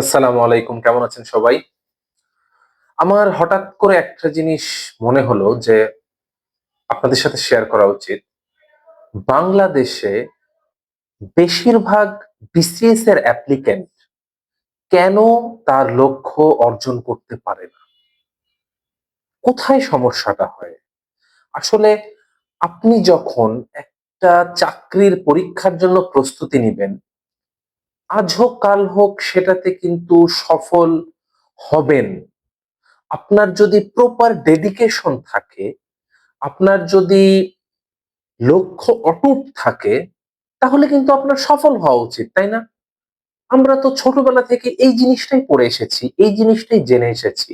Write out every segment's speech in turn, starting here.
আসসালামু আলাইকুম। কেমন আছেন সবাই? আমার হঠাৎ করে একটা জিনিস মনে হলো যে আপনাদের সাথে শেয়ার করা উচিত। বাংলাদেশে বেশিরভাগ বিসিএস এর অ্যাপ্লিক্যান্ট কেন তার লক্ষ্য অর্জন করতে পারে না? কোথায় সমস্যাটা হয়? আসলে আপনি যখন একটা চাকরির পরীক্ষার জন্য প্রস্তুতি নিবেন, আজ হোক কাল হোক সেটাতে কিন্তু সফল হবেন। আপনার যদি প্রপার ডেডিকেশন থাকে, আপনার যদি লক্ষ্য অটুট থাকে, তাহলে কিন্তু আপনার সফল হওয়া উচিত, তাই না? আমরা তো ছোটবেলা থেকে এই জিনিসটাই পড়ে এসেছি, এই জিনিসটাই জেনে এসেছি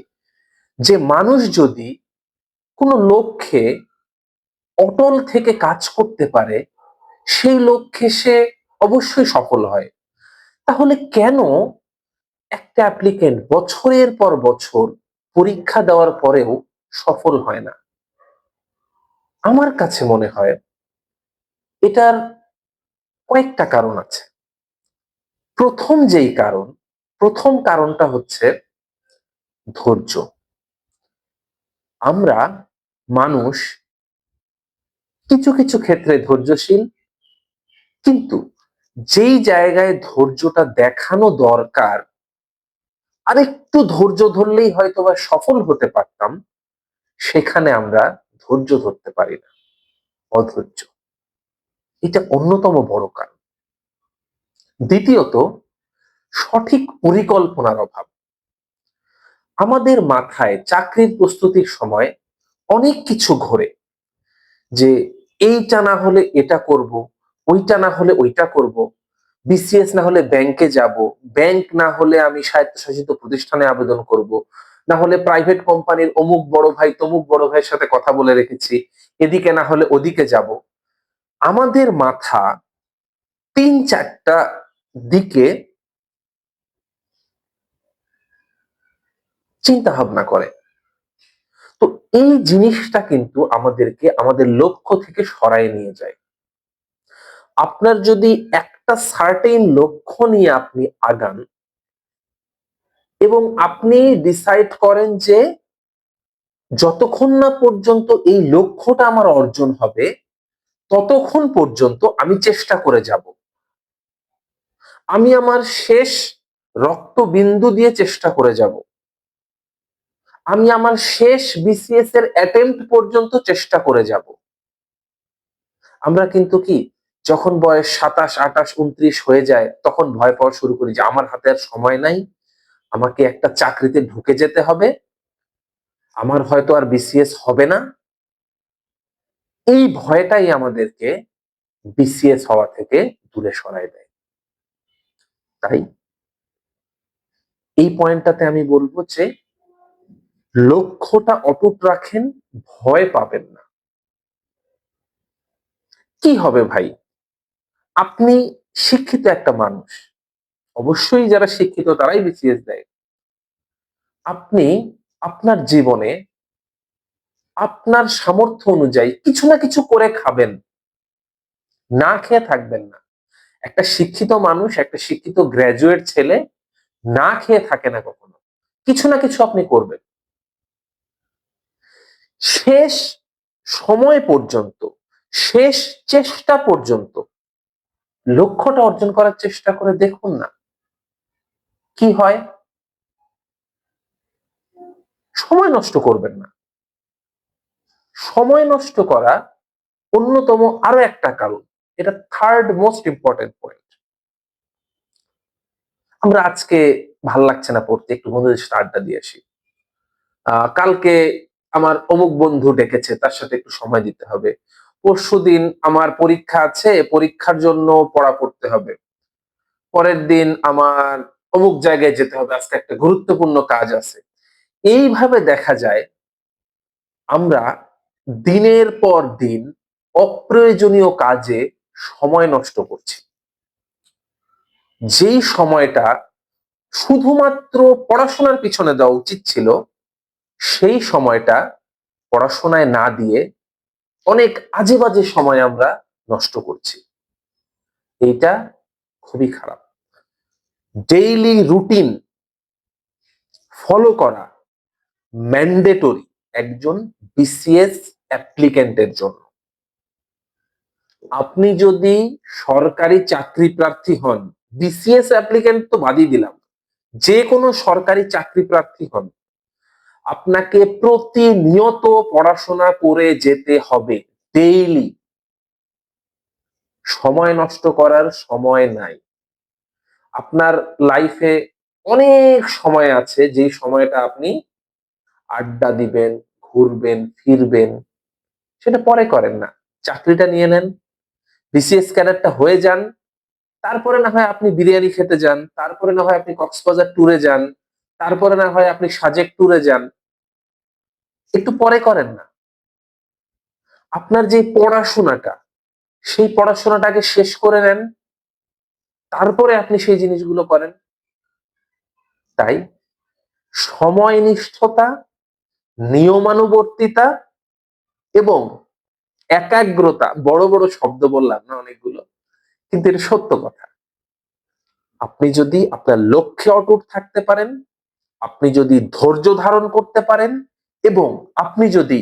যে মানুষ যদি কোনো লক্ষ্যে অটল থেকে কাজ করতে পারে, সেই লক্ষ্যে সে অবশ্যই সফল হয়। তাহলে কেন একটা অ্যাপ্লিক্যান্ট বছরের পর বছর পরীক্ষা দেওয়ার পরেও সফল হয় না? আমার কাছে মনে হয় এটার কয়েকটা কারণ আছে। ১ম কারণটা হচ্ছে ধৈর্য। আমরা মানুষ কিছু ক্ষেত্রে ধৈর্যশীল, কিন্তু যেই জায়গায় ধৈর্যটা দেখানো দরকার, আরেকটু ধৈর্য ধরলেই হয়তোবা সফল হতে পারতাম, সেখানে আমরা ধৈর্য ধরতে পারি না, অধৈর্য। এটা অন্যতম বড় কারণ। দ্বিতীয়ত, সঠিক পরিকল্পনার অভাব। আমাদের মাথায় চাকরির প্রস্তুতির সময় অনেক কিছু ঘোরে যে এইটা না হলে এটা করব, ওইটা না হলে ওইটা করব, বিসিএস না হলে ব্যাংকে যাব, ব্যাংক না হলে আমি স্বায়ত্তশাসিত প্রতিষ্ঠানে আবেদন করব, না হলে প্রাইভেট কোম্পানির অমুক বড় ভাই তমুক বড় ভাইয়ের সাথে কথা বলে রেখেছি, এদিকে না হলে ওদিকে যাব। আমাদের মাথা ৩-৪টা দিকে চিন্তা ভাবনা করে। তো এই জিনিসটা কিন্তু আমাদেরকে আমাদের লক্ষ্য থেকে সরায় নিয়ে যায়। আপনার যদি একটা সার্টেন লক্ষ্য নিয়ে আপনি আগান এবং আপনি ডিসাইড করেন যে যতক্ষণ না পর্যন্ত এই লক্ষ্যটা আমার অর্জন হবে, ততক্ষণ পর্যন্ত আমি চেষ্টা করে যাব। আমি আমার শেষ রক্তবিন্দু দিয়ে চেষ্টা করে যাব। আমি আমার শেষ বিসিএস এর অ্যাটেম্প্ট পর্যন্ত চেষ্টা করে যাব। আমরা কিন্তু কি যখন বয়স ২৭, ২৮, ২৯ হয়ে যায় তখন ভয় পাওয়া শুরু করি যে আমার হাতে আর সময় নাই। আমাকে একটা চাকরিতে ঢুকে যেতে হবে। আমার হয়তো আর বিসিএস হবে না। এই ভয়টাই আমাদেরকে বিসিএস হওয়া থেকে দূরে সরায় দেয়। তাই এই পয়েন্টটাতে আমি বলব যে লক্ষ্যটা অটুট রাখেন, ভয় পাবেন না। কি হবে ভাই? আপনি শিক্ষিত একটা মানুষ। অবশ্যই যারা শিক্ষিত তারাই বিসিএস দেয়। আপনি আপনার জীবনে আপনার সামর্থ্য অনুযায়ী কিছু না কিছু করে খাবেন। না খেয়ে থাকবেন না। একটা শিক্ষিত মানুষ, একটা শিক্ষিত গ্র্যাজুয়েট ছেলে না খেয়ে থাকে না কখনো। কিছু না কিছু আপনি করবেন। শেষ সময় পর্যন্ত, শেষ চেষ্টা পর্যন্ত লক্ষ্যটা অর্জন করার চেষ্টা করে দেখুন না। কি হয়? সময় নষ্ট করবেন না। সময় নষ্ট করা অন্যতম আরো একটা কারণ। এটা 3rd মোস্ট ইম্পোর্টেন্ট পয়েন্ট। আমরা আজকে ভাল লাগছে না পড়তে, একটু বন্ধুদের সাথে আড্ডা দিয়ে আসি। কালকে আমার অমুক বন্ধু ডেকেছে, তার সাথে একটু সময় দিতে হবে। পরশুদিন আমার পরীক্ষা আছে, পরীক্ষার জন্য পড়া পড়তে হবে। পরের দিন আমার অমুক জায়গায় যেতে হবে, আজকে একটা গুরুত্বপূর্ণ কাজ আছে। এইভাবে দেখা যায় আমরা দিনের পর দিন অপ্রয়োজনীয় কাজে সময় নষ্ট করছি। যেই সময়টা শুধুমাত্র পড়াশোনার পিছনে দেওয়া উচিত ছিল, সেই সময়টা পড়াশোনায় না দিয়ে অনেক আজে বাজে সময় আমরা নষ্ট করছি। এইটা খুবই খারাপ। ডেইলি রুটিন ফলো করা ম্যান্ডেটরি একজন বিসিএস অ্যাপ্লিকেন্টের জন্য। আপনি যদি সরকারি চাকরি প্রার্থী হন, বিসিএস অ্যাপ্লিকেন্ট তো বাদই দিলাম, যে কোনো সরকারি চাকরি প্রার্থী হন, আপনাকে প্রতিনিয়ত পড়াশোনা করে যেতে হবে, ডেইলি। সময় নষ্ট করার সময় নাই। আপনার লাইফে অনেক সময় আছে, যে সময়টা আপনি আড্ডা দিবেন, ঘুরবেন, ফিরবেন, সেটা পরে করেন না। চাকরিটা নিয়ে নেন, বিসিএস ক্যাডারটা হয়ে যান, তারপরে না হয় আপনি বিরিয়ানি খেতে যান, তারপরে না হয় আপনি কক্সবাজার ট্যুরে যান, তারপরে না হয় আপনি সাজেক ট্যুরে যান। একটু পরে করেন না। আপনার যে পড়াশোনাটা, সেই পড়াশোনাটাকে শেষ করে নেন, তারপরে আপনি সেই জিনিসগুলো করেন। তাই সময়নিষ্ঠতা, নিয়মানুবর্তিতা এবং একাগ্রতা, বড় বড় শব্দ বললাম না অনেকগুলো, কিন্তু এটা সত্য কথা। আপনি যদি আপনার লক্ষ্যে অটুট থাকতে পারেন, আপনি যদি ধৈর্য ধারণ করতে পারেন এবং আপনি যদি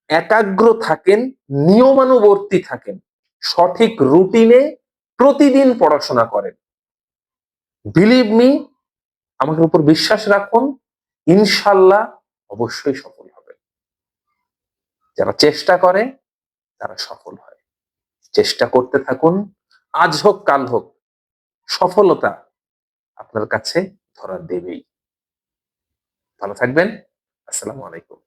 একাগ্র থাকেন, নিয়মানুবর্তী থাকেন, সঠিক রুটিনে প্রতিদিন পড়াশোনা করেন, বিলিভ মি, আমাকে উপর বিশ্বাস রাখুন, ইনশাল্লাহ অবশ্যই সফল হবে। যারা চেষ্টা করে তারা সফল হয়। চেষ্টা করতে থাকুন, আজ হোক কাল হোক, সফলতা আপনার কাছে ধরা দেবেই। ভালো থাকবেন। আসসালামু আলাইকুম।